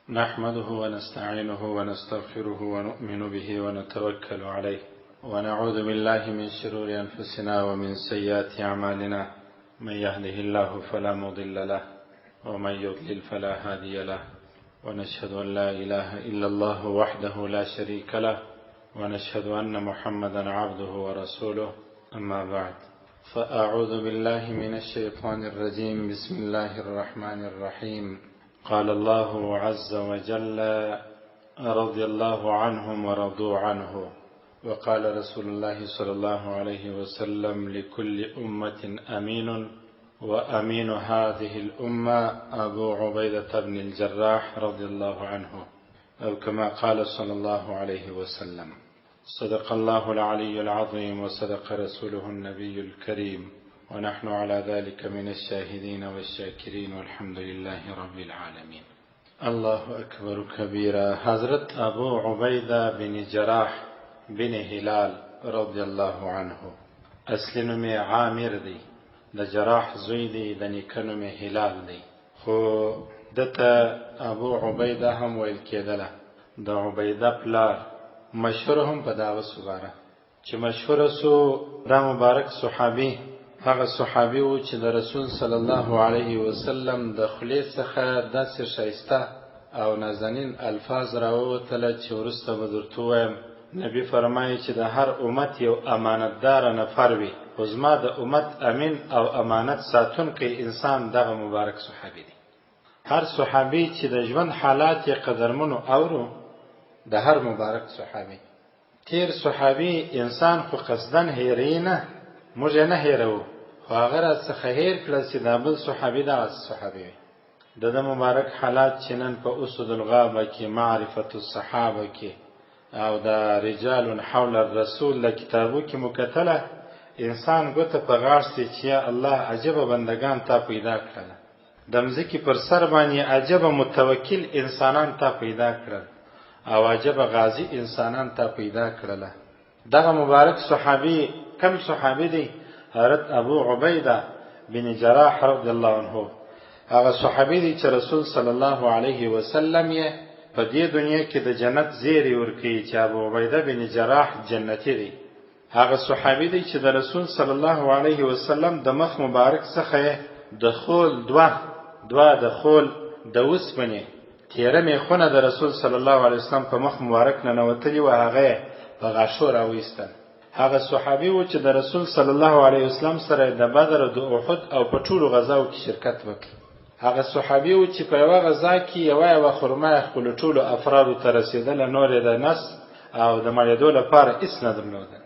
نحمده ونستعينه ونستغفره ونؤمن به ونتوكل عليه ونعوذ بالله من شرور أنفسنا ومن سيئات أعمالنا. من يهده الله فلا مضل له ومن يضلل فلا هادي له، ونشهد أن لا إله إلا الله وحده لا شريك له، ونشهد أن محمدا عبده ورسوله. أما بعد، فأعوذ بالله من الشيطان الرجيم. بسم الله الرحمن الرحيم. قال الله عز وجل: رضي الله عنهم ورضوا عنه. وقال رسول الله صلى الله عليه وسلم: لكل أمة أمين، وأمين هذه الأمة أبو عبيدة بن الجراح رضي الله عنه، أو كما قال صلى الله عليه وسلم. صدق الله العلي العظيم، وصدق رسوله النبي الكريم، ونحن على ذلك من الشاهدين والشاكرين، والحمد لله رب العالمين. الله أكبر كبيرا. حضرت ابو عبیده بن جراح بن هلال رضی الله عنه، اصلی نوم عامر دی، د جراح زوی دی، د نیکه نوم هلال دی، خو دته ابو عبیده هم ویل کېدله. د عبیده پلار مشهور هم په دغه سوباره چې مشهور سو. دا مبارک صحابي هغه صحابي و چې د رسول صلی الله علیه وسلم د خولې څخه داسې ښایسته او نازنین الفاظ راووتله چې وروسته به درته ووایم. نبی فرمایي چې د هر امت یو امانتدار نفر وي، خو زما د امت امین او امانت ساتونکی انسان دغه مبارک صحابي دی. هر صحابي چې د ژوند حالات یې قدرمنو اورو، د هر مبارک صحابي. تیر صحابي انسان خو قصدن هیروي نه، موږ یې نه هیروو، خو هغه راڅخه هیر کړه چې دا بل صحابي دغسې صحابي وي. د ده مبارک حالات چې نن په اسد الغابه کې، معرفت الصحابه کې، او د رجال حول الرسول له کتابو کې مکتله، انسان ګوته په غاړ سي چې یا الله عجبه بندگان تا پیدا کړله، د مځکې پر سر باندې عجبه متوکل انسانان تا پیدا کړل، او عجبه غازی انسانان تا پیدا کړله. دغه مبارک صحابي کم صحابي دی؟ حضرت ابو عبیده بن جراح رضی الله عنه. هغه صحابي دی چې رسول صلی الله علیه وسلم یې په دې دنیا کې د جنت زیری ورکوي چې ابو عبیده بن جراح جنتی دی. هغه صحابي دی چې د رسول صلی الله علیه وسلم د مخ مبارک څخه د خول دوه د خول د وسپنې تیره میخونه د رسول صلی الله علیه وسلم په مخ مبارک ننوتلي و، هغه په غاښو راویستل. هغه صحابي و چې د رسول صلی الله علیه وسلم سره د بدر او د احد او په ټولو غزاو کې شرکت وکړ. هغه صحابي و چې په یوه غزا کې یوه خرما خپلو ټولو افرادو ته رسېدله، نور یې د نس او د مړېدو لپاره هېڅ نه درلودل.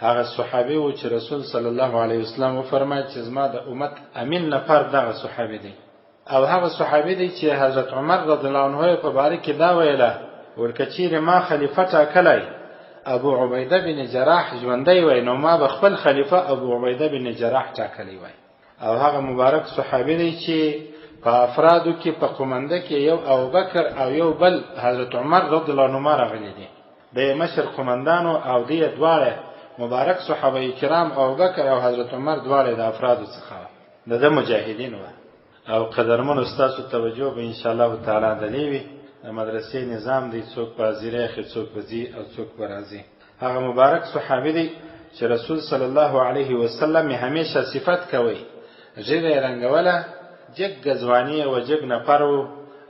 هغه صحابي و چې رسول صلی الله علیه وسلم وفرمایل چې زما د امت امین نفر دغه صحابي دی. او هغه صحابي دی چې حضرت عمر رضی الله عنه په باره کې دا ویله، ول که چیرې ما خلیفه ټاکلی ابو عبیده بن جراح ژوندی وای، نو ما به خپل خلیفه ابو عبیده بن جراح ټاکلی وای. او هغه مبارک صحابي دی چې په افرادو کې په قومنده کې یو ابوبکر او یو بل حضرت عمر رضی الله عنهما راغلي دي. د مشر قومندانو او دی دواړه مبارک صحابه کرام ابوبکر او حضرت عمر دواړه د افرادو څخه د مجاهدین و. او قدرمنو ستاسو توجه به ان شاء الله تعالی دلیوي د مدرسې نظام دی، څوک په زیره کې، څوک په زی او څوک په راځي. هغه مبارک صحابي دی چې رسول صلی الله علیه وسلم همیشه صفت کوي، ژبه رنگوله، جګ ځواني او جګ نفر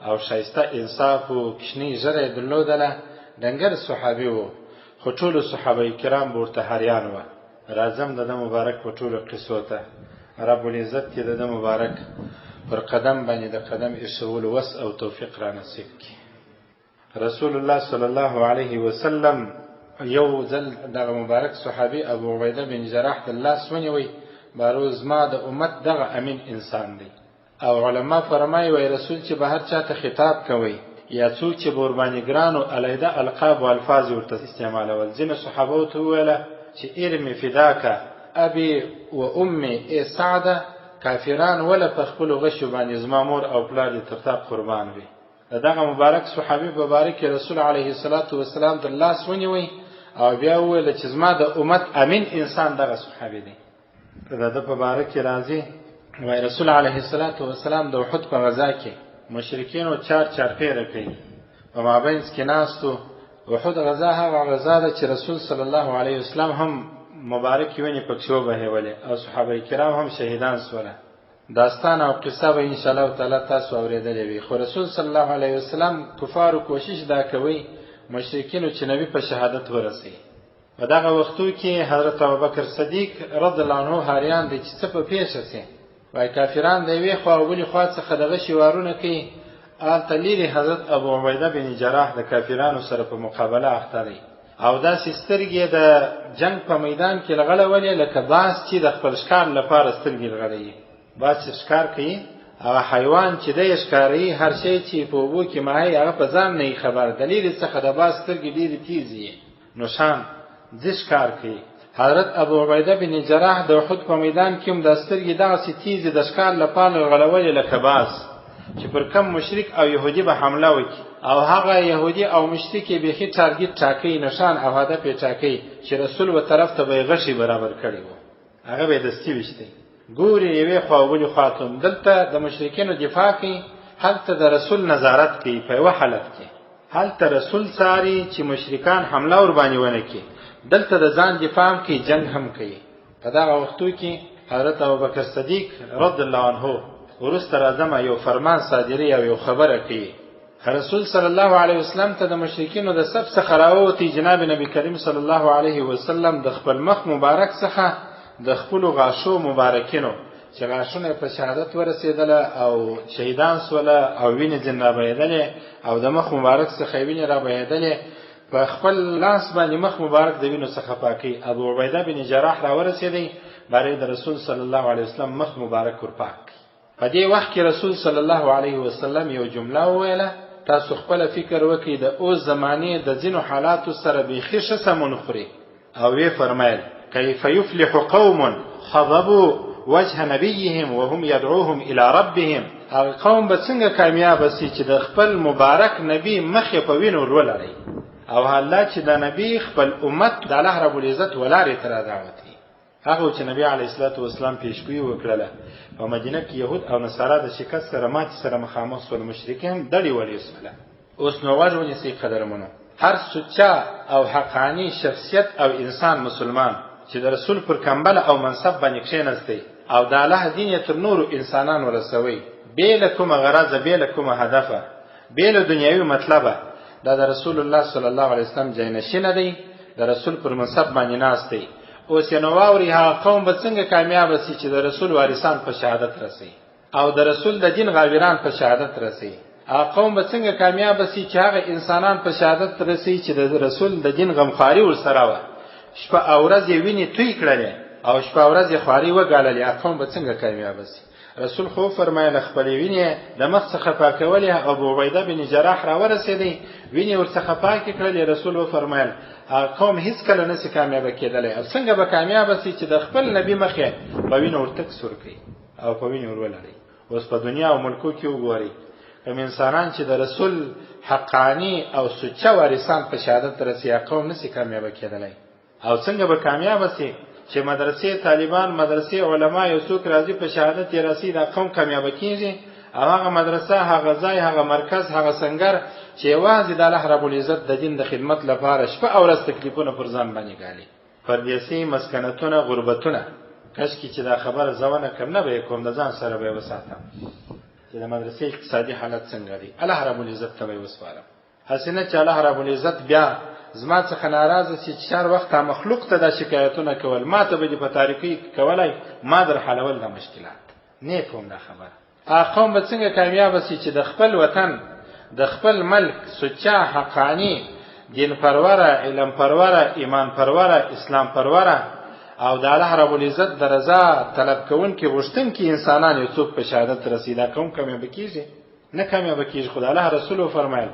او شایسته انصاف او کشنی ژره درلودله، ډنګر صحابي و، خو ټولو صحابه کرام ورته حریان و. راځم د مبارک په ټولو قصو ته. رب العزت دې د مبارک پر قدم باندې د قدم ایښولو وس او توفیق را نصیب کړي. رسول الله صلی الله علیه وسلم یو ځل دغه مبارک صحابي ابو عبیده بن جراح د لاس ونیوی، باروز ما د امت دغه امین انسان دی. او علما فرمایي وای رسول چې به هر چاته خطاب کوي یا څوک چې بوربانګرانو علیده القاب او الفاظ ورته استعمالول، ځینې صحابه ته ویله چې ارمی فداکه ابي و امي ای سعده، کافران ولا په خپلو غشو باندې زما مور او پلار دې تر تا قربان وي. دغه مبارک صحابي په باره کې رسول علیه الصلاة والسلام د لاس ونیوی او بیا وویل چې زما د امت امین انسان دغه صحابي دی. د ده په باره کې راځي وای رسول علیه الصلاة والسلام د احد په غزا کې مشرکینو چار پیره کوي په مابینځ کې ناستو. احد غزا هغه غزا ده چې رسول صلی الله علیه وسلم هم مبارک ویني پکې وبهولې او صحابه کرام هم شهیدان سوله. داستان او قصه به ان شاء الله تعالی تاسو اوریدلې وي. خو رسول صلی الله علیه وسلم کفارو کوشش دا کوي مشرکینو چې نبی په شهادت ورسي. په دغه وختو کې حضرت ابوبکر صدیق رضی الله عنه حاریان دي چې څه په پیښه سي وای کافران دی وی خو اولی خوا څخه دغه شوارونه کوي. آل تلیری حضرت ابو عبیده بن جراح د کافرانو سره په مقابله اخته دی او دا سترګې د جنگ په میدان کې لغړه ولې لکه باز چې د خپل ښکار لپاره سترګې لغړي. باز چې ښکار کوي هغه حیوان چې د ښکاری هر شی چې په وبو کې ماهي هغه په ځان نه خبر. دلیل څخه د باز سترګې ډېرې تیزې نشان د ښکار کوي. حضرت ابو عبیده بن جراح د احد په میدان کې هم د سترګې دغه تیزې د ښکار لپاره غړولې لکه باز چې پر کم مشرک او يهودي به حمله وکړي او هغه يهودي او مشرک به هي ټارګټ ټاکي نشان او هدف یې ټاکي چې رسول و طرف ته به غشي برابر کړي وو. هغه به دستي وشته ګوري یوه خواولي خاتون دلته د مشرکینو دفاع کوي هلته د رسول نظارت کوي په یو حالت کې هلته رسول ساري چې مشرکان حمله ور باندې ونه کوي دلته د ځان دفاع کوي جنگ هم کوي. په دا وختو کې حضرت ابوبکر صدیق رضی الله عنه ورسته راځم یو فرمان صادری او یو خبره کوي. رسول صلی الله علیه وسلم ته د مشرکینو د سب څخه راوتی جناب نبی کریم صلی الله علیه وسلم د خپل مخ مبارک څخه د خپل غاشو مبارکینو چې غاشونه په شهادت ورسېدل او شهیدان سوله او وینې جناب یېدل او د مخ مبارک څخه وینې را بهېدل په خپل لاس باندې مخ مبارک د وینو څخه پاکي. ابو عبیده بن جراح را ورسېدی باندې د رسول صلی الله علیه وسلم مخ مبارک ور پاک. په دې وخت کې رسول صلی الله علیه وسلم یو جمله وویله تاسو خپل فکر وکړئ د اوس زمانه د ځینو حالاتو سره به خیشه سمون خوري او وی فرمایل کیف یفلح قوم خضبوا وجه نبیهم وهم يدعوهم الى ربهم. هغه قوم به څنګه کامیاب شي چې د خپل مبارک نبی مخ په وینو ولري او الله چې د نبی خپل امت د الله رب العزت ولارې تر دعوت هغه چې نبی علیه الصلاۃ والسلام پیشګویي وکړه په مدینه کې يهود او نصارا د شکست سره مات سره مخامخ شول مشرکین دړي ولې وسله. اوس نو واجبونه سي قدرمنو هر سچا او حقانی شخصیت او انسان مسلمان چې د رسول پر کمبل او منصب باندې کښینستی او د الله دین تر نور انسانان ورسوي بیل کوم غرض بیل کوم هدف بیل دنیوي مطلب دا د رسول الله صلی الله علیه وسلم جینشین دی د رسول پر منصب باندې ناشته. اوس نو واوري ها قوم به څنګه کامیاب شي چې د رسول وارثان په شهادت رسي او د رسول د دین غاویران په شهادت رسي. قوم به څنګه کامیاب شي چې هغه انسانان په شهادت رسي چې د رسول د دین غمخاري ورسره و شپه او ورځ ویني توی کړل او شپه او ورځ خواري وګالل. قوم به څنګه کامیاب شي؟ رسول خو فرمایله خپل ویني د مخ څخه پاکولې ابو عبیده بن جراح را ورسېدی ویني ورڅخه پاک کړل. رسول و فرمایل قوم هیڅ کله نشي کامیاب کېدلی او څنګه به کامیاب شي چې د خپل نبی مخه په وینو ورتک سور کوي او په وینو ورولړي. اوس په دنیا او ملکو کې وګورئ کوم انسانان چې د رسول حقانی او سچا وارثان په شهادت رسي قوم نشي کامیاب کېدلی. او څنګه به کامیاب شي چې مدرسې طالبان مدرسې علما یو څوک راځي په شهادت یې رسي دا قوم کامیاب کیږي. هغه مدرسه هغه ځای هغه مرکز هغه سنگر چې واځي د الله رب العزت د دین د خدمت لپاره شپه او ورځ تکلیفونه پر ځان باندې غالي پردیسي مسکنتونه غربتونه کاش کی چې دا خبره زونه کم نه به کوم د ځان سره به وساتم چې د مدرسې اقتصادي حالت څنګه دی الله رب العزت ته وسپارم. حسنه چې الله رب العزت بیا زما څخه ناراضه چې هر وخت مخلوق ته د شکایتونه کول ما ته به په تاریخي کولای ما در حلول د مشکلات نه کوم دا خبره. قوم به څنګه کامیاب شي چې د خپل وطن د خپل ملک سچا حقانی دین پروره علم پروره ایمان پروره اسلام پروره او د الله رب العزت د رضا طلب کوونکي غوښتونکي انسانان یو څوک په شهادت رسیدا کوم کامیاب کیږي نه کامیاب کیږي. خدای الله رسول فرمایل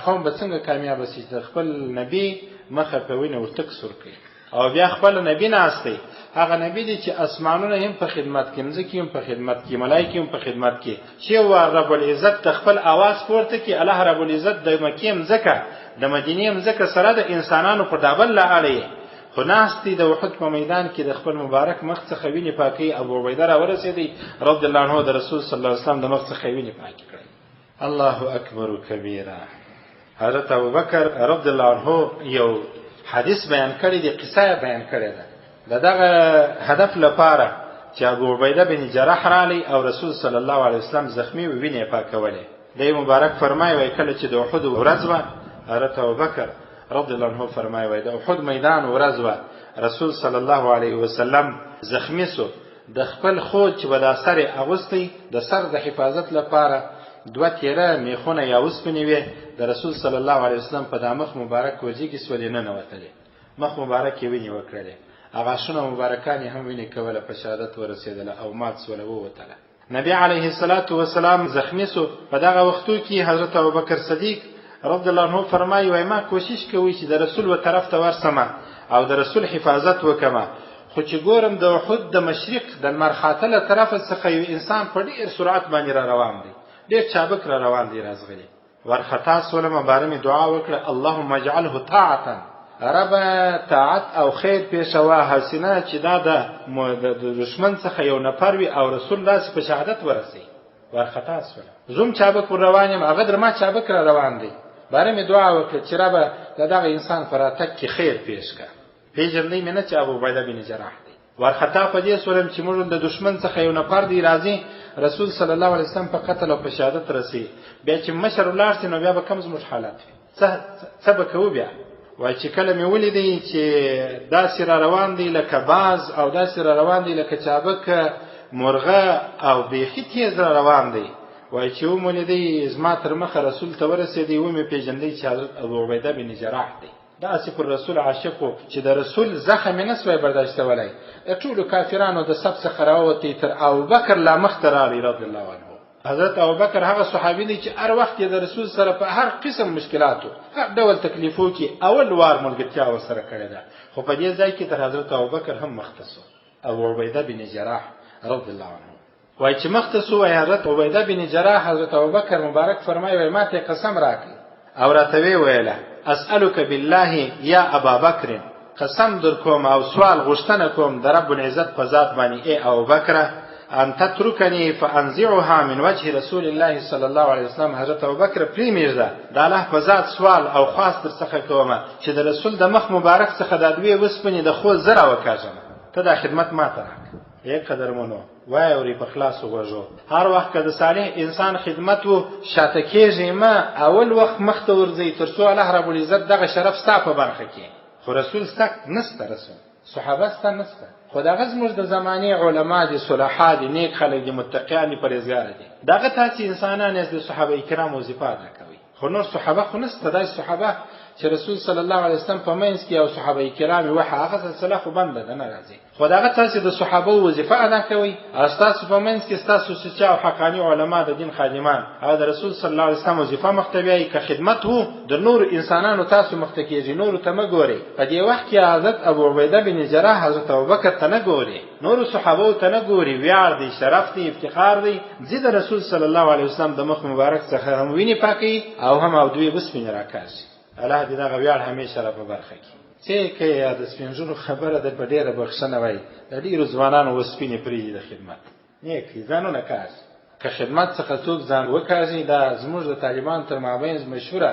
قوم به څنګه کامیاب شي چې خپل نبی مخه په وینه ورتک سور کوي او بیا خپل نبی ناشته هغه نبی دی چې اسمانونه هم په خدمت کې مزه کې هم په خدمت کې ملایکې هم په خدمت کې چې رب العزت خپل आवाज پورته کې الله رب العزت د مکې مزکه د مدینې مزکه سره د انسانانو په دابل لا علی خو ناشتي د وحد په میدان کې د خپل مبارک مخ څخه ویني پاکي ابو عبیده را ورسېدی رضی الله عنه د رسول صلی الله علیه وسلم د مخ څخه ویني پاکي کړی. الله اکبر کبیره حضرت ابوبکر رضی الله عنه یو حدیث بیان کړی دی، قصه بیان کړی ده. دغه هدف لپاره چې ابو عبیده بن جراح رالی او رسول صلی الله علیه وسلم زخمی ویني پاکولې. د مبارک فرمایي وای کله چې د احد ورځ و، حضرت ابوبکر رضی الله عنه فرمایي وای د احد میدان ورځ و، رسول صلی الله علیه وسلم زخمی سو، د خپل خود چې ودا سر اغوستی د سر د حفاظت لپاره دوه تیره میخونه یا وسپنې وي د رسول صلی الله علیه وسلم په دماغ مبارک ورځي کې سولې نه نوتلې، مخ مبارک ویني وکړلې، هغه شنو مبارکان هم ویني کوله، په شهادت ورسېدله او مات سوله ووتله. نبی علیه الصلاة والسلام زخمی سو. په دغه وختو کې حضرت ابوبکر صدیق رضی الله عنه فرمایي وای ما کوشش کوي چې د رسول و طرف ته ورسمه او د رسول حفاظت وکمه، خو چې ګورم د احد د مشرق د لمر خاطله طرف څخه یو انسان په ډیر سرعت باندې را روان دی، ډیر چابک را روان دی، راځغلی ورخطا سولم بارمي دعا وکړه اللهم اجعله طاعتا، رب طاعت او خیر پیښوا حسنه چې دا د دشمن څخه یو نفر وي او رسول الله په شهادت ورسي. ورخطا سولم زوم چابک روان یم، هغه در ما چابک را روان دی، بارمي دعا وکړه چې رب دغه انسان فراتک کې خیر پیښ کړه. پیژندې مینه چې ابو عبیده بن جراح دی. ورخطا په دې سولم چې موږ د دشمن څخه یو نفر دی راځي، رسول صلی الله علیه وسلم په قتل او په شهادت رسي، بیا چې مشر ولارسي نو بیا به کوم زموږ حالت څه به کوو؟ بیا وای چې کله مې ولیدې چې داسې را روان دی لکه باز او داسې را روان دی لکه چابک مرغه او بیخي تیز را روان دی، وای چې ومولیدې زما تر مخه رسول ته ورسېدی، ومې پیژندې چې حضرت ابو عبیده بن جراح دی. داسې پر رسول عاشق و چې د رسول زخم نه سوی برداشتولی، ټولو کافرانو د صف څخه راووتی تر ابوبکر لا مخته راغی رضی الله عنه. حضرت ابوبکر هغه صحابي دی چې هر وخت د رسول سره په هر قسم مشکلاتو هر ډول تکلیفو کې اول وار ملګرتیا ورسره کړې ده، خو په دې ځای کې تر حضرت ابوبکر هم مختص ابو عبیده بن جراح رضی الله عنه. وای چې مختص وای حضرت عبیده بن جراح، حضرت ابوبکر مبارک فرمایي وای ماته قسم راکړه او راته ویله اسألک بالله یا ابا بکر، قسم در کوم او سوال غوښتنه کوم د رب العزت په ذات باندې ای ابوبکر، ان تتركني فانزعها من وجه رسول الله صلی الله علیه وسلم. حضرت ابوبکر پریمیرده د الله په ذات سوال او خاص در څخه کوم چې د رسول د مخ مبارک څخه د دوی وسپنې د خو زرا وکاږم، ته د خدمت ماته راک. یک قدرمنو وای اوري په خلاص وګورځو، هر وخت که د صالح انسان خدمت وو شاته کېږي ما اول وخت مخته ورځي تر څو الله رب العزت دغه شرف ستا په برخه کې، خو رسول ستا نسته، رسول صحابه ستا نسته، خو دغه زموږ د زمانې علما دي، صلحا دي، نیک خلک دي، متقیان دي، پرهیزګار دي، دغه تاسې انسانان یې د صحابه کرام وظیفه ادا کوي، خو نور صحابه خو نسته. داسې صحابه چې رسول صلی الله علیه وسلم په منځ کې او صحابه کرام وه هغه سلسله خو بنده ده، نه راځي، خو دغه تاسې د صحابه وظیفه ادا کوي، او ستاسو په منځ کې ستاسو سچا او حقاني علما د دین خادمان او د رسول صلی الله علیه وسلم وظیفه مخته بیایي که خدمت وو د نور انسانانو تاسو مخته کېږي، نورو ته مه ګورئ. په دې وخت کې حضرت ابو عبیده بن جراح حضرت ابوبکر ته نه ګوري، نورو صحابو ته نه ګوري، ویاړ دی، شرف دی، افتخار دی، ځي د رسول صلی الله علیه وسلم د مخ مبارک څخه هم ویني پاکي او هم او دوی وسپنې راکاږي. الله دې دغه ویاړ همیشه را په برخه کړي. چې که د سپینږیرو خبره ده په ډېره بخښنه وایي، د ډېرو ځوانانو وسپینې پرېږدي د خدمت، نیکې ځانونه کاږي. که خدمت څخه څوک ځان وکاږي، دا زموږ د طالبانو تر مابین مشهوره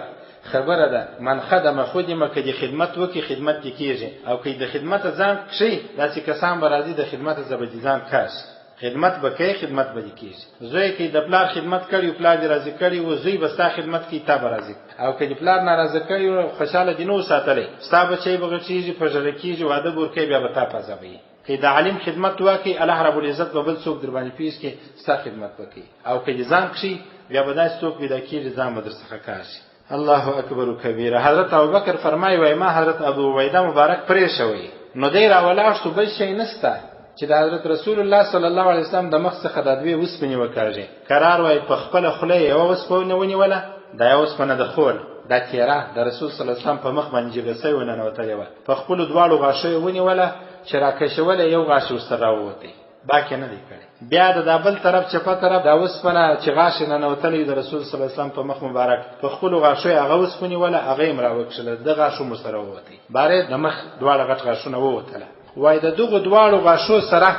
خبره ده، من خدمه خدمه، که د خدمت وکړي خدمت دې کېږي، او که د خدمت ځان کښي داسې کسان به راځي د خدمت زبدي ځان کاږي، خدمت به کوي، خدمت به دې کېږي. زوی که د پلار خدمت کړي او پلار دې راضي کړي و، زوی به ستا خدمت کوي، تا به راضي، او که د پلار ناراضه کړي او خوشحاله دې نه وساتلی، ستا بچی به غټېږي، په ژړه کېږي، واده به ورکوي، بیا به تا په عذابوي. که د عالم خدمت وکړي، الله رب العزت به بل څوک در باندې پیش کړي ستا خدمت وکړي، او که دې ځان کښي بیا به داسې څوک پیدا کېږي ځان به در څخه کاږي. الله اکبر کبیره. حضرت ابوبکر فرمایي وای ما حضرت ابو عبیده مبارک پرېښوی، نو دی راولاړ شو، بل شی نسته چې د حضرت رسول الله صلی الله علیه وسلم د مخ څخه د دوی وسپنې وکاږي. قرار وای په خپله خوله یوه وسپنه ونیوله، دا یوه وسپنه د خول، دا تیره د رسول صلی الله علیه وسلم په مخ باندې جګه سوې وننوتلې وه، په خپلو دواړو غاښو یې ونیوله چې راکشوله، یو غاښ ورسره راووتی، باقي نه دی کړی. بیا د دا بل طرف چپه طرف دا وسپنه چې غاښ یې ننوتلی د رسول صلی الله علیه وسلم په مخ مبارک، په خپلو غاښو یې هغه وسپنیوله، هغه یې هم راوکښله، د غاښو هم ورسره ووتی، باره د مخ دواړه غټ غاښونه ووتله. وای د دغو دواړو غاښو سره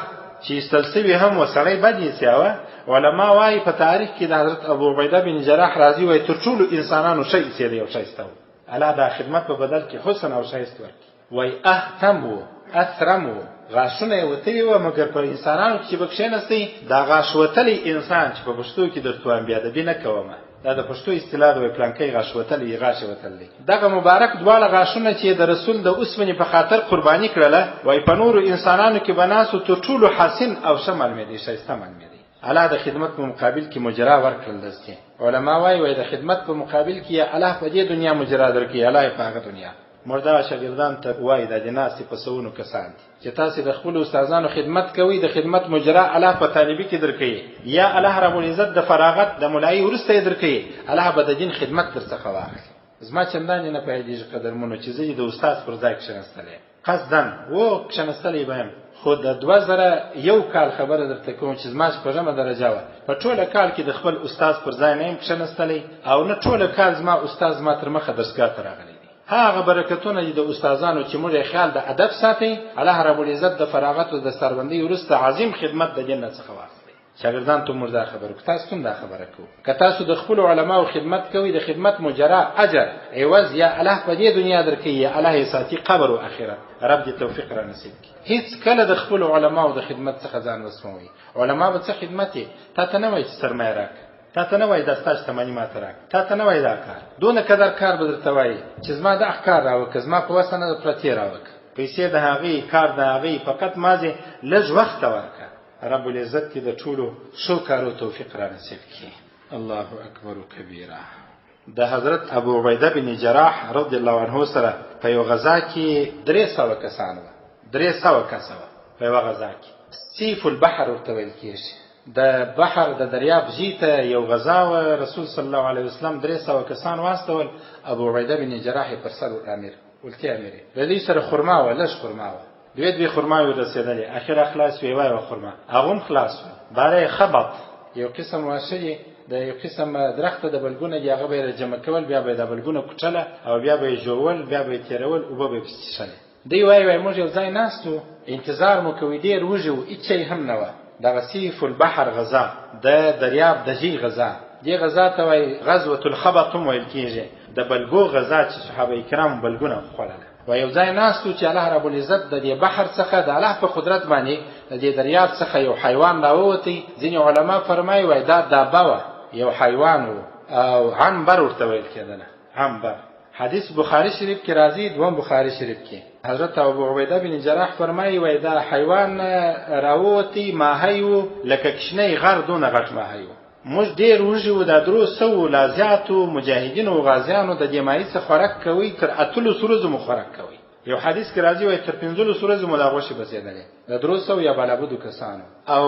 چې ایستل سوي هم وسړی بد ایسیاوه. علما وایي په تاریخ کې د حضرت ابو عبیده بن جراح راضي وایي تر ټولو انسانانو ښه ایسېدی او ښایسته و. الله د خدمت په بدل کې حسن او ښایست ورکړي. وایي اهتم و اثرم و، غاښونه یې وتلي وه، مګر پر انسانانو چې به کښېنستی دا غاښ وتلی انسان چې په پښتو کې درته وایم بې ادبي نه کومه، دا د پښتو اصطلاح ده، پلانکی غاښ وتلی غاښ یې وتلی. دغه مبارک دواړه غاښونه چې د رسول د اوسپنې په خاطر قرباني کړله، وایي په نورو انسانانو کې به ناسو تر ټولو حسن او ښه معلومېدی، ښایسته معلومېدی. الله د خدمت په مقابل کې مجرا ورکړل دسته. علما وایي د خدمت په مقابل کې الله په دې دنیا مجرا درکړي، الله یې په هغه دنیا. مردا شاګردان ته وایي د ناستې په سوونو کسان دي چې تاسو د خپل استادانو خدمت کوئ، د خدمت مجرا الله په طالبي کې درکړي، یا الله رب العزت د فراغت د مولایي وروسته یې درکړي، الله به د دین خدمت درڅخه واخلي. زما چندانې نه پوهېږي قدرمنو چې زه د استاد پر ځای کښېنستلی قصدن و کښېنستلی به یم، خو د 2001 کال خبره درته کوم چې زما شپږمه درجه وه. په ټوله کال کې د خپل استاد پر ځای نه یم کښېنستلی، او نه ټوله کال زما استاد زما تر مخه درسګاه ته راغلی. هغه برکتونه دي د استادانو چې موږ یې خیال د ادب ساتي، الله رب العزت د فراغت او د سربندۍ وروسته عظیم خدمت د جنت څخه واخلي. شاګردان ته موږ دا خبره کوو، تاسو هم دا خبره کوو. که تاسو د خپلو علماو خدمت کوئ، د خدمت مجرا اجر عوض یا الله په دې دنیا درکوي، یا الله یې ساتي قبر او آخرت. رب دې توفیق را نصیب کړي. هیڅ کله د خپلو علماو د خدمت څخه ځان وسموئ. علما به څه خدمت یې تا ته نه وایي چې سرمایه راکړه، تا ته نه وایي دا ستا شتمني ماته راکړه، تا ته نه وایي دا کار، دونه قدر کار به درته وایي چې زما دغه کار راوکړه، زما په وسه نه ده پرتې راوکړه، پیسې د هغې کار د هغې، فقط مازې لږ وخت ته ورکړه. رب العزت دې د ټولو ښو کارو توفیق را نصیب کړي. الله اکبر کبیره. د حضرت ابو عبیده بن جراح رضی الله عنه سره په یو غزا کې 300 کسان وه، 300 کسه وه په یوه غزا کې. سیف البحر ورته ویل کېږي. د بحر د دریاب ژیته یو غزا و، رسول صلی الله علیه وسلم 300 کسان واستول، ابو عبیده بن جراح پر سر امیر ولتی امیر د دې سره خرما و، لږ خرما و، دوی خرما یې رسېدلې، اخر خلاص وی وای خرما هغه هم خلاص و. باره خبط یو قسم واشه د یو قسم درخته د بلګونه دی، هغه به جمع کول، بیا به د بلګونه کوټله او بیا به جوول، بیا به تیرول او به پستشل. دی وای موږ یو ځای ناستو انتظار مو کوي، ډیر وږي و، هیڅ هم نه و. دغه سیف البحر غزا د دریاب د جی غزا، دی غزا ته وای غزوه الخبط هم ویل کېږي، د بلګو غزا چې صحابه کرام بلګونه خوړله. و یو ځای ناستو چې الله رب العزت د دې بحر څخه د الله په قدرت باندې د دې دریاب څخه یو حیوان راووتی. ځینې علما فرمایي وای دا دابه وه، یو حیوان و، او عنبر ورته ویل کېدله، عنبر. حدیث بخاری شریف کې راځي، دوم بخاری شریف کې حضرت ابو عبیده بن جراح فرمایي وای دا حیوان راووتی ماهی و، لکه کشنی غر دونه غټ ماهی و. موږ ډېر وږي و، دا 300 لا زیاتو مجاهدینو او غازیانو د دې ماهي څخه خوراک کوي، تر 8 ورځو مو خوراک کوي. یو حدیث کې راځي وای تر 15 ورځو مو لا غوښې بسېدلې د 300 یا بالابودو کسانو، او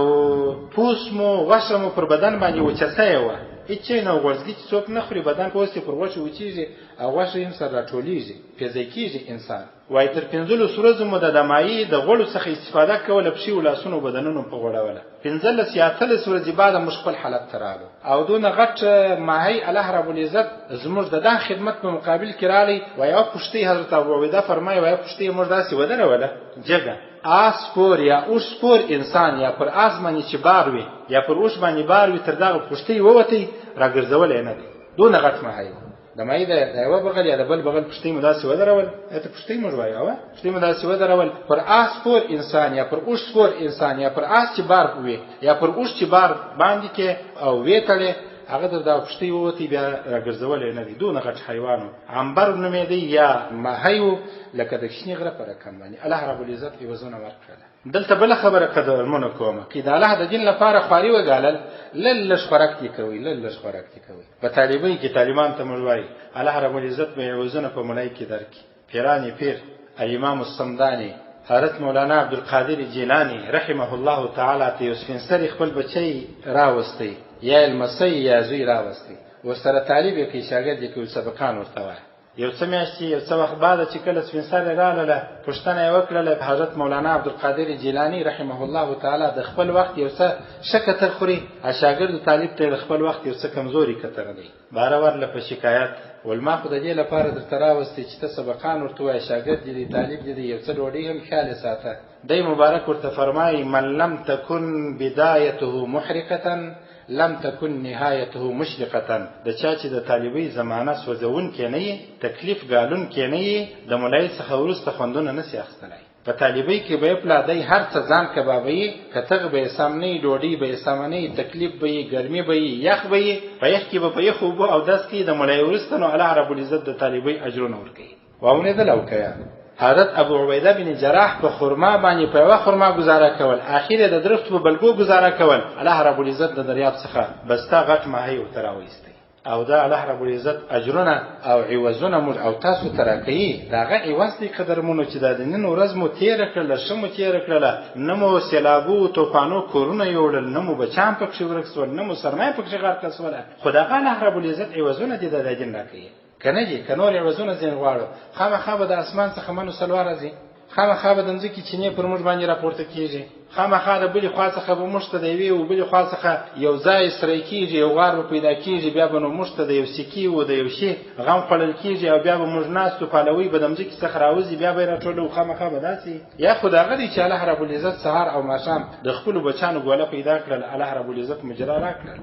پوس مو غوښه مو پر بدن باندې وچسۍ وه، هیڅ نه ورځي چې څوک نه خوري، بدن پوس پر غوښه وچیږي او غوښه یې سره راټولیږي، پیزې کېږي انسان. وای تر 15 ورځو مو د دمایي د غوړو څخه استفاده کوله، پښې او لاسونو بدنونو په غوړوله. 15 یا 30 ورځې بعد موږ خپل حالت ته راغلو، او دونه غټ ماهی الله رب العزت زموږ د دا خدمت په مقابل کې رالی. وای او پښتې حضرت ابو عبیده فرمایي وای پښتې موږ داسې ودروله جګه آس پور یا اوښ پور انسان یا پر آس باندې چې بار وي یا پر اوښ باندې بار وي، تر دغه پښتې ووتی راګرځولی نه دی، دونه غټ ماهی د ماهی د یوه بغل یا د بل بغل پښتۍ مو داسې ودرول، ته پښتۍ موږ وایو پښتۍ مو داسې ودرول، پر آس پور انسان یا پر اوښ پور انسان یا پر آس چې بار وي یا پر اوښ چې بار باندې کې او وې تړې، هغه د پښتۍ ووتی بیا راګرځولی نه دی، دونه غټ حیوان و. عنبر نومېدی یا ماهی و، لکه د کشني غره په رقم باندې الله رب العزت عوضونه ورکړله. دلته بله خبره قدرمنو کومه که د الله د دین لپاره خواري وګالل، لږ خوراک دې کوئ، لږ خوراک دې کوئ. په طالبۍ کې طالبان ته موږ وایي الله رب العزت به عوضونه په ملای کې درکړي. پیران پیر الامام الصمداني حضرت مولانا عبدالقادر جیلانی رحمه الله تعالی ته یو سپین سري خپل بچی راوستی، یا لمسی یا زوی راوستی، ورسره طالب یې کوي، شاګرد یې کوي، سبقان ورته وایي. یو څه میاشتې یو څه وخت بعد چې کله سپین سرې راغله پوښتنه یې وکړله حضرت مولانا عبدالقادر جیلانی رحمه الله تعالی د خپل وخت یو څه ښه کتر خوري شاګرد طالب ته د خپل وخت یو څه کمزوري کتر دی باره ورله په شکایت ول ما خو د دې لپاره درته راوستې چې ته سبقان ورته وایې شاګرد دې دی طالب دې دی یو څه ډوډۍ هم خیال یې ساته دی مبارک ورته فرمایي من لم تکن بدایته محرقة لم تكن نهایته مشرقه د چا چې د طالبۍ زمانه سوځون کې نه یې تکلیف ګالون کې نه یې د مولای څخه وروسته خوندونه نسی اخیستلی په طالبۍ کې به یې پلادی هر څه ځان کبابوي کتغ به یې سم نه یي ډوډۍ به یې سمه نه یي تکلیف به یې ګرمي به یې یخ به یې په یخ کې به په یخو اوبو اودس کوي د مولای وروسته نو الله رب العزت د طالبۍ اجرونه ورکوي واورېدل او که حضرت ابو عبیده بن جراح په خرما باندې په یوه خرما گزاره کول اخر د درخت په بلګو گزاره کول الله رب العزت د دریاب څخه بستا غټ ماهی ورته راوایستی او دا الله رب العزت اجرونه او عوضونه موږ او تاسو ته راکوي د هغه عوض دی قدرمنو چې دا د نن ورځ مو تېره کړله ښه مو تېره کړله نه مو سیلابو طوفانو کورونه یوړل نه مو بچیان پکښې ورک سول نه مو سرمایه پکښې غرقه سوله خو د هغه الله رب العزت عوضونه دي د دین راکوي که نه دي که نور عوضونه ځین غواړو خامخا به د اسمان څخه منو سلوا راځي خامخا به د مځکې چینې پر موږ باندې راپورته کېږي خامخا د بلې خوا څخه به موږ ته د یوې و بلې خوا څخه یو ځای سری کېږي یو غار به پیدا کېږي بیا به نو موږ ته د یو سکي و د یو شي غم خوړل کېږي او بیا به موږ ناستو پهلوی به د مځکې څخه راوځي بیا به یې راټولو خامخا به داسې یا خو د هغه دی چې الله رب العزت سهار او ماښام د خپلو بچیانو ګوله پیدا کړل الله رب العزت مجرا راکړل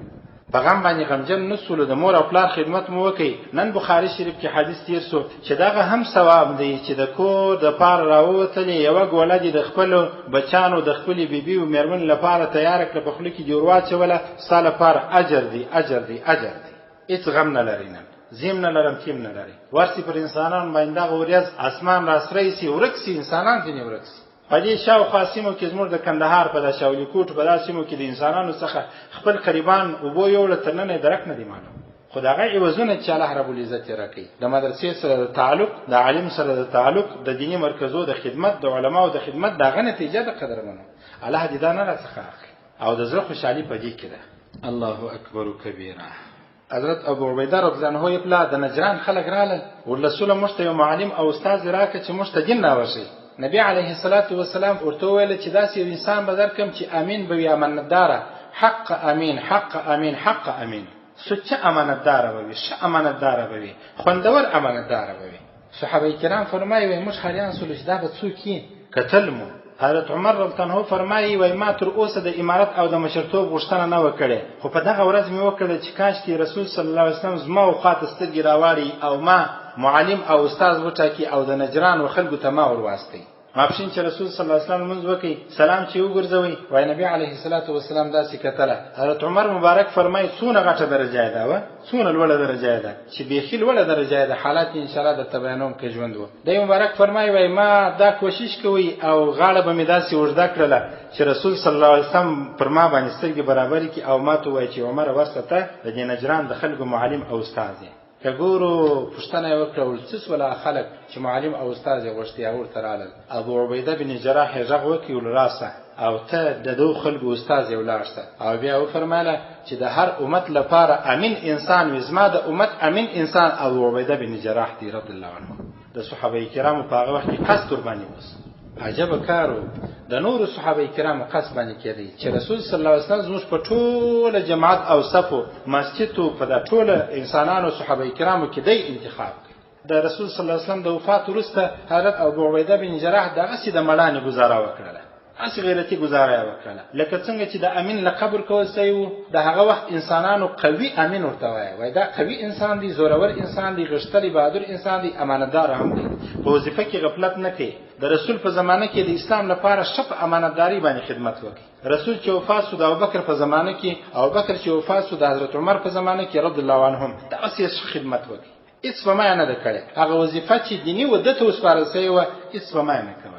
په غم باندې غمجن نسولو د مور او پلار خدمت مو وکړي نن بخاري شریف کې حدیث تیر سو چې دغه هم ثواب دی چې د کور د پاره راووتلې یوه ګوله دې د خپلو بچیانو د خپلې بیبي او مېرمن لپاره تیاره کړه په خوله کې دې ور واچوله ستا لپاره اجر دی اجر دی اجر دی هېڅ غم نه لري نن زیم نه لرم تیم نه لري ورسي پر انسانان باندې دغه ورځ اسمان راسری سي ورک سي انسانان ځینې ورک سي په دې شاوخوا سیمو کې زموږ د کندهار په دا شاولي کوټ په دا سیمو کې د انسانانو څخه خپل قریبان اوبو یوړه تر نن یې درک نه دی معلوم خو د هغه عوضونه چې الله رب العزت یې راکوي د مدرسې سره د تعلق د عالم سره د تعلق د دیني مرکزو د خدمت د علماو د خدمت د هغه نتیجه د قدرمنو الله دې دا نه راڅخه اخلي او د زړه خوشحالي په دې کې ده الله اکبر کبیره حضرت ابو عبیده رضی الله عنه پلا د نجران خلک راغلل ورسوله موږ ته یو معلم او استاد راکړه چې موږ ته دین راوښي نبی علیه الصلاة والسلام ورته وویل چې داسې یو انسان به درکم چې امین به وي امانتداره حق امین حق امین حق امین سچه امانتداره به وي ښه امانتداره به وي خوندور امانتداره به وي صحابه کرام فرمایي وایي موږ حیران سولو چې دا به څوک یي کتل مو حضرت عمر رضی الله عنه فرمایي وایي ما تر اوسه د امارت او د مشرتوب غوښتنه نه وه کړې خو په دغه ورځ مې وکړله چې کاشکې رسول صلی الله علیه وسلم زما وخواته سترګې راواړي او ما معلم او استاد وټاکي او د نجرانو خلکو ته ما ورواستئ ماپښین چې رسول صلی الله علیه وسلم لمونځ وکړي سلام چې وګرځوئ وایي نبي علیه الصلاة والسلام داسې کتله حضرت عمر مبارک فرمایي څونه غټه درجه یې ده وه څونه لوړه درجه یې ده چې بیخي لوړه درجه یې ده حالات یې انشاءالله درته بیانوم که ژوند و دی مبارک فرمایي وایي ما دا کوشش کوئ او غاړه به مې داسې اوږده کړله چې رسول صلی الله علیه وسلم پر ما باندې سترګې برابرې کړي او ما ته ووایي چې عمره ورسه ته د دې نجران د خلکو معلم او استاد یې که ګورو پوښتنه یې وکړه ول څه سوله خلک چې معلم او استاد یې غوښتي هغه ورته رالل ابو عبیده بن جراح یې غږ وکړي ول راسه او ته د دو خلکو استاد یې ولاړ شه او بیا وفرمایله چې د هر امت لپاره امین انسان وي زما د امت امین انسان ابو عبیده بن جراح دی رضی الله عنه د صحابه کرامو په هغه وخت کې قصد قرباني اوس عجب کارو د نور صحابه کرامو قصد باندې کېدی چې رسول صلی الله علیه وسلم زموږ په ټوله جماعت او صفو مسجدو په دا ټوله انسانانو صحابه کرامو کې دی انتخاب د رسول صلی الله علیه وسلم د وفات وروسته حضرت ابو عبیده بن جراح دغسې د مړانې ګزاره وکړله هسې غیرتي ګزاره یې وکړله لکه څنګه چې د امین له قبر کول سوی و د هغه وخت انسانانو قوي امین ورته وایي دا قوي انسان دی زورور انسان دی غښتلی بهادر انسان دی امانتدار هم دی په وظیفه کې غفلت نه کوي د رسول په زمانه کې د اسلام لپاره ښه په امانتداري باندې خدمت وکړي رسول چې وفات سو د ابوبکر په زمانه کې ابوبکر چې وفات سو د حضرت عمر په زمانه کې رضی الله عنهم داسې ښه خدمت وکړي هېڅ په ما یې نه ده کړې هغه وظیفه چې دیني و ده ته وسپارل سوې وه هېڅ په ما یې نه کوله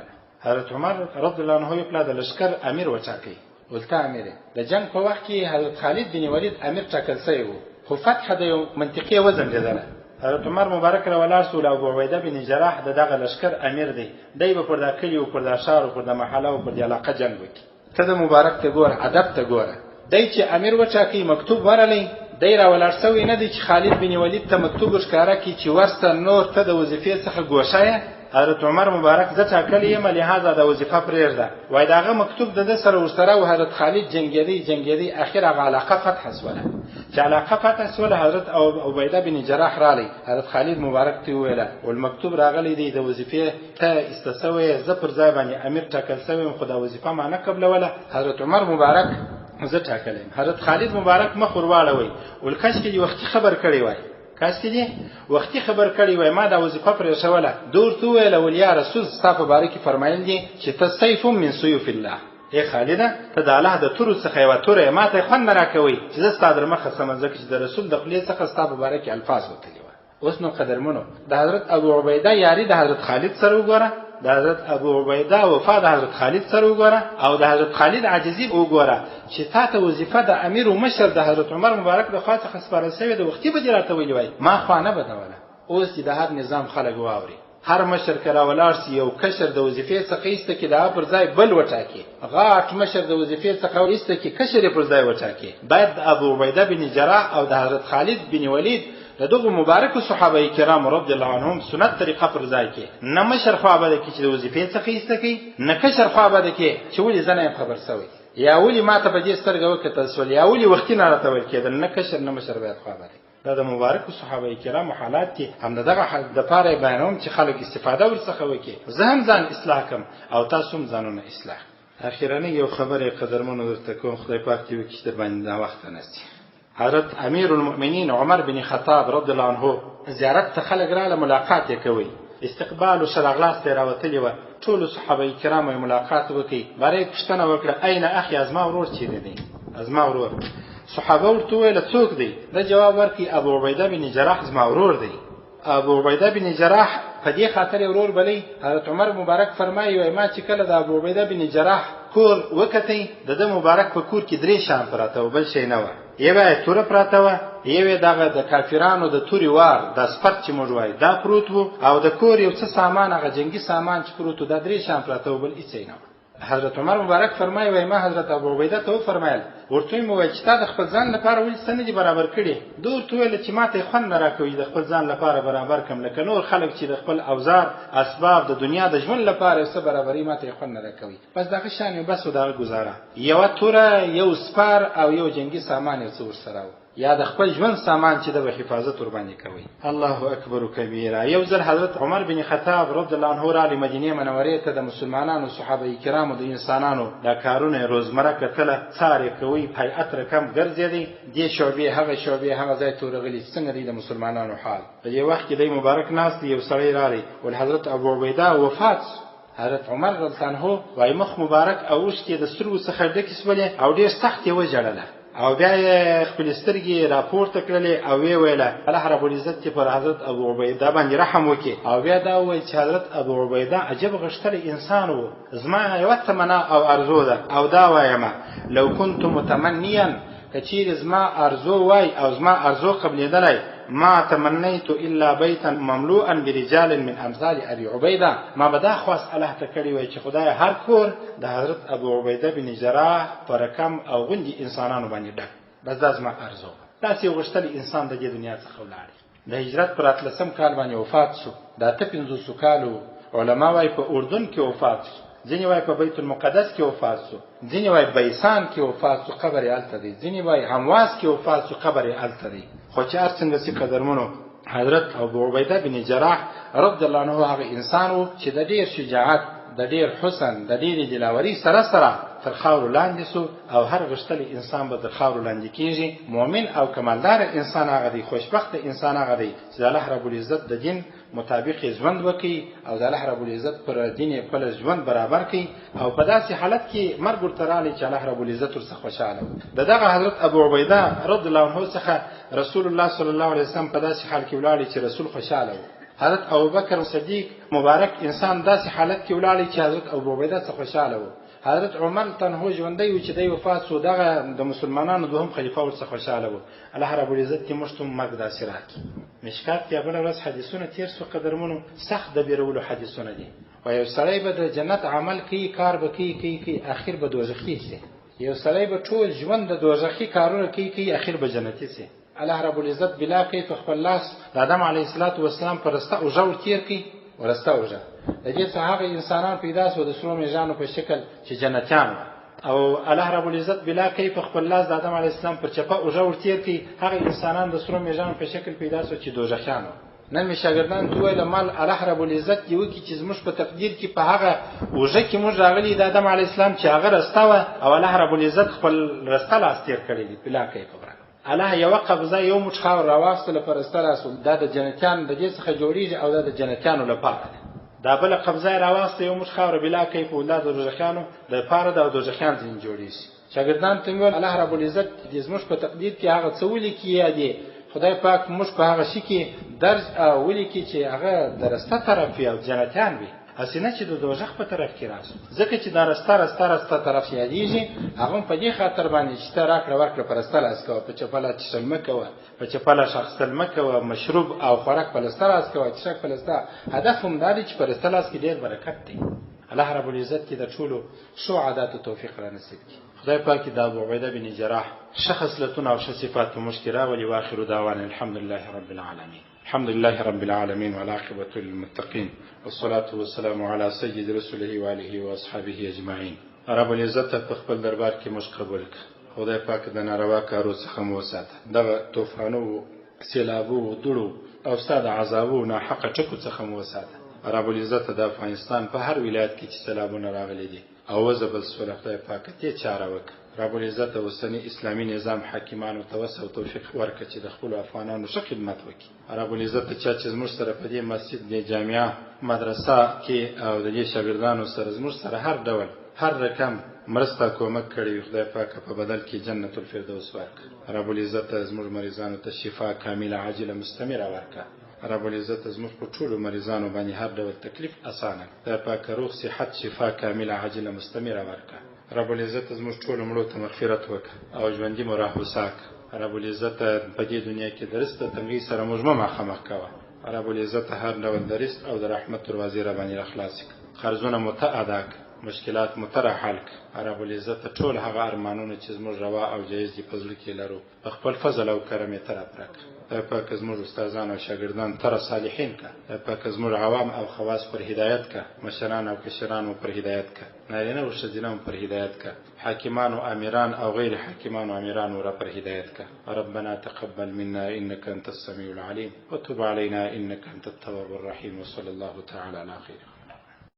حضرت عمر رضی الله عنه یې پلا د لښکر امیر وټاکئ ولته امیر د جنګ په وخت کې حضرت خالد بن ولید امیر ټاکل سوی و خو فتح د یو منطقې وزنګېدله حضرت عمر مبارک را ولاړ سو ابو عبیده بن جراح د دغه لښکر امیر دی دی به پر دا کلي او پر دا ښار او پر دا محله او پر دې علاقه جنګ وکړي ته د مبارک ته ګوره ادب ته ګوره دی چې امیر وټاکئ مکتوب ورلی دی راولاړ سوی نه دی چې خالد بن ولید ته مکتوب ورښکاره کړي چې ورسته نور ته د وظیفې څخه ګوښه یې حضرت عمر مبارک زه ټاکلی یم لهذا دا وظیفه پرېږده وایي د هغه مکتوب د ده سره ورسره و حضرت خالد جنګېدی اخر هغه علاقه فتح سوله چې علاقه فتح سوله حضرت عبیده بن جراح رالی حضرت خالد مبارک ته وویله والمکتوب راغلی دی د وظیفې ته ایسته سوی زه پر ځای باندې امیر ټاکل سوی یم خو دا وظیفه ما نه قبلوله حضرت عمر مبارک زه ټاکلی یم حضرت خالد مبارک مخ ور واړوئ ولکشکې دې وختي خبر کړی وای کاش کې دې وختي خبر کړی وای ما دا وظیفه پرېښوله ده ورته وویله ولیا رسول ستا په باره کې فرمایل دي چې ته سیف من سیوف الله ای خالده ته د الله د تورو څخه یوه توره یې ما ته یې خوند نه راکوئ چې زه ستا در مخه سمه ځکه چې د رسول د خولې څخه ستا په باره کې الفاظ وتلي وه اوس نو قدرمنو د حضرت ابو عبیده یاري د حضرت خالد سره وګوره د حضرت ابو عبیده وفا د حضرت خالد سره وګوره او د حضرت خالد عاجزي وګوره چې تا ته وظیفه د امیر و مشر د حضرت عمر مبارک د خوا څخه سپارل سوې د وختي به دې راته ویلي وای ما خوا نه بدوله اوس چې د هر نظام خلک واوري هر مشر که راولاړ سي یو کشر د وظیفې څخه ایسته کړي د هغه پر ځای بل وټاکي غاټ مشر د وظیفې څخه ایسته کړي کشر یې پر ځای وټاکي باید د ابو عبیده بن جراح او د حضرت خالد بن ولید د دغه مبارک صحابه کرام رضی الله عنهم سنت طریقه پر ځای کې نه مشر خوا به کې چې د وظیفې څخه ایسته کړي نه کشر خوا به کې چې ولې زنه خبر سوی یا ولې ما ته په دې سترګه وکتل سول یا ولې وختي نه راته ویل کېدل نه کشر نه مشر باید خوا به دا د مبارک صحابه کرام حالات کې هم دغه د پاره بیانوم چې خلک استفاده ورڅخه وکړي زه هم ځان اصلاح کم او تاسو هم ځانونه اصلاح اخیرا یو خبره قدرمنو درته کوم خدای پاک دې وکړي چې باندې وخت نشي حضرت امیر المؤمنین عمر بن خطاب رضی الله عنه زیارت ته خلک رااله ملاقات یې کوي استقبال او شرغلاس ته راوتلی و ټول صحابه کرام یې ملاقات وکړي برای پوښتنه وکړه اين اخي ازما ورور چیرې دی ازما ورور صحابه ورته ویل څوک دی دا جواب ورکړي ابو عبیده بن جراح زما ورور دی ابو عبیده بن جراح په دې خاطر ورور بلی حضرت عمر مبارک فرمایي وای ما چې کله د ابو عبیده بن جراح کور وکتی د مبارک په کور کې درې شیان پراته و بل شی نه و یوه توره پراته وه یوه دغه د کافرانو د تورې وار د سپرت چې موږ وایو دا پروت و او د کور یو څه سامان هغه جنګي سامان چې پروت و دا درې شیان پراته و بل هېڅ نه و حضرت عمر مبارک فرمایي وای ما حضرت ابو عبیده ته وفرمایل ورته مې وویل چې تا د خپل ځان لپاره ولې څه نه دي برابر کړي ده ورته ویل چې ما ته یې خوند نه راکوي د خپل ځان لپاره برابر کړم لکه نور خلک چې د خپل اوزار اسباب د دنیا د ژوند لپاره یو څه برابري ما ته یې خوند نه راکوي بس دغه شان بس و دغه ګزاره یوه توره یو سپر او یو جنګي سامان یو څه ورسره و یا د خپل ژوند سامان چې د حفاظت ور باندې کوي الله اکبر کبیره یو ځل حضرت عمر بن خطاب رضی الله عنه را مدینه منورې ته د مسلمانانو صحابه کرامو د انسانانو د کارونه روزمره کتله څارې کوي هیئت رقم ګرځېدی دې شعبې هغه شعبې هغه ځای ته ورغلي څنګه دی د مسلمانانو حال په دې وخت کې د مبارک ناست یو سړی راغی ول حضرت ابو عبیده وفات حضرت عمر رضی الله عنه وای مخ مبارک او اوښکې د سترګو څخه ډکې سولې او ډېر سخت یې وژړله او بیا یې خپل سترګې راپورته کړلې او ویې ویله الله رب العزت چې پر حضرت ابو عبیده باندې رحم وکړي او بیا دا وویل چې حضرت ابو عبیده عجب غښتلی انسان و زما یوه تمنا او ارزو ده او دا وایمه لو كنت متمنیا که چیرې زما ارزو وای او زما ارزو قبلېدلی ما تمنیت الا بیتا مملوءا برجال من امثال ابي عبیده ما به دا خواست الله ته کړی وای چې خدای هر کور د حضرت ابو عبیده بن جراح په رقم او غوندې انسانانو باندې ډک بس دا زما ارزو داسې یو غښتلی انسان د دې دنیا څخه ولاړی د هجرت پر 18 کال باندې وفات شو د 55 کالو علما وای په اردن کې وفات شو ځینې وای په بیت المقدس کې وفات شو ځینې وای بیسان کې وفات شو قبر یې هلته دی ځینې وای همواس کې وفات شو قبر یې هلته دی خو چې هر څنګه چې قدرمنو حضرت ابو عبیده بن جراح رضی الله عنه هغه انسان و چې د ډېر شجاعت د ډېر حسن د ډېرې دلاوري سره تر خاورو لاندې سو او هر غښتلی انسان به تر خاورو لاندې کېږي مؤمن او کمالدار انسان هغه دی خوشبخت انسان هغه دی چې د الله رب العزت د دین مطابق ژوند وکړي او د الله رب العزت پر دین خپل ژوند برابر کړي او په داسې حالت کې مرګ ورته راغلی چې الله رب العزت ورڅخه خوشحاله و د دغه حضرت ابو عبیده رضی الله عنه څخه رسول الله صلی الله علیه وسلم په داسې حال کې ولاړی چې رسول خوشحاله و حضرت ابوبکر صدیق مبارک انسان داسې حالت کې ولاړی چې حضرت ابو عبیده څخه خوشحاله و حضرت عمر تنها ژوندی و چې دی وفات شو دغه د مسلمانانو دوهم خلیفه ورڅخه خوشحاله و الله رب العزت دې موږ ته مرګ داسې راکړي مشکات کې بله ورځ حدیثونه تېر شو قدرمنو سخت د بیرولو حدیثونه دي و یو سړی به د جنت عمل کوي کار به کوي اخر به دوزخي شي یو سړی به ټول ژوند د دوزخي کارونه کوي اخر به جنتي شي الله رب العزت بلا کیف خپل لاس د آدم علیه السلام پر رسته اوږه ورتېر کړي ورسته اوږه د دې څخه هغه انسانان پیدا سو د سرو میږانو په شکل چې جنتیان او الله رب العزت بلا کیف خپل لاس د آدم علیه السلام پر چپه اوږه ورتېر کړي هغه انسانان د سرو میږانو په شکل پیدا سو چې دوزخیان نن مې شاګردان ته ویل مال الله رب العزت دی وکي چې زموږ په تقدیر کې په هغه اوږه کې موږ راغلي د آدم علیه السلام چې هغه رسته وه او الله رب العزت خپل رسته لاس تېر کړی دی بلا کیف الله یوه قبضه یو موټ خاور راواستله په رسته لاس دا د جنتیانو د دې څخه جوړیږي او دا د جنتیانو لپاره ده دا بله قبضه یې راواسته یو موټ خاوره بلا کیف او دا د دوزخیانو دپاره ده او دوزخیان ځینې جوړېږي شاګردان ته مې ویل الله رب العزت دې زموږ په تقدیر کې هغه څه ولیکي یا دې خدای پاک موږ په هغه شي کې درج ولیکي چې هغه د رسته طرف وي او جنتیان وي هسې نه چې د دوزخ په طرف کې راسو ځکه چې دا رسته طرف یادېږي هغه هم په دې خاطر باندې چې ته راکړه ورکړه په رسته لاس کوه په چپه لاس چښل مه کوه په چپه لاس اخیستل مه کوه مشروب او خوراک په رسته لاس کوه څښاک په رسته هدف هم دا دی چې په رسته لاس کې ډېر برکت دی الله رب العزت کې د ټولو ښو عاداتو توفیق را نصیب کړي خدای پاک د ابو عبیده بن جراح ښه خصلتونه او ښه صفات په موږ کې راولي واخر دعوانا الحمد لله رب العالمین الحمد لله رب العالمين والعاقبة للمتقين والصلاة والسلام على سيد رسوله وآله وأصحابه أجمعين رب العزت په خپل دربار کې موږ قبول کړه خدای پاک د ناروا کارو څخه مو وساته دغه طوفانو سیلابو دوړو او استاد عذابو ناحقه ټکو څخه مو وساته رب العزت د افغانستان په هر ولایت کې چې سیلابونه راغلي دي او وزبل سوله خدای پاک ته چاره وکړه رب العزت اوسنی اسلامی نظام حاکمانو ته وسه او توفیق ورکړي چې د خپل افغانانو ښه خدمت وکړي رب العزت چې زموږ سره په دې مسجد د جامعه مدرسه کې او د دې شاګردانو سره زموږ سره هر ډول هر رقم مرسته کومک کړی خدای پاک په بدل کې جنت الفردوس ورکړي رب العزت زموږ مریضانو ته شفا کامله عاجله مستمره ورکړي رب العزت زموږ په ټولو مریضانو باندې هر ډول تکلیف اسانه خدای پاک روغ صحت شفا کامله عاجله مستمره ورکړي رب العزت زموږ ټولو مړو ته مغفرت وکړه او ژوندي مو راهوسا کړه رب العزت په دې دنیا کې د رزق د تنګۍ سره موږ مه مخامخ کوه رب العزت هر ډول د رزق او د رحمت دروازې را باندې راخلاص کړه قرضونه مو ته ادا کړه مشکلات مو ته راحل کړه رب العزت ټول هغه ارمانونه چې زموږ روا او جایز دي په زړه کې لرو په خپل فضل او کرم یې ته راپوره کړه خدای پاک زموږ استادان او شاګردان ته صالحین کړه خدای پاک زموږ عوام او خواص پر هدایت کړه مشران او کشران مو پر هدایت کړه نارینه او ښځینه مو پر هدایت کړه حاکمان او امیران او غیر حاکمان او امیران مو را پر هدایت کړه ربنا تقبل منا انك انت السميع العليم وتب علينا انك انت التواب الرحيم وصلى الله تعالى على خير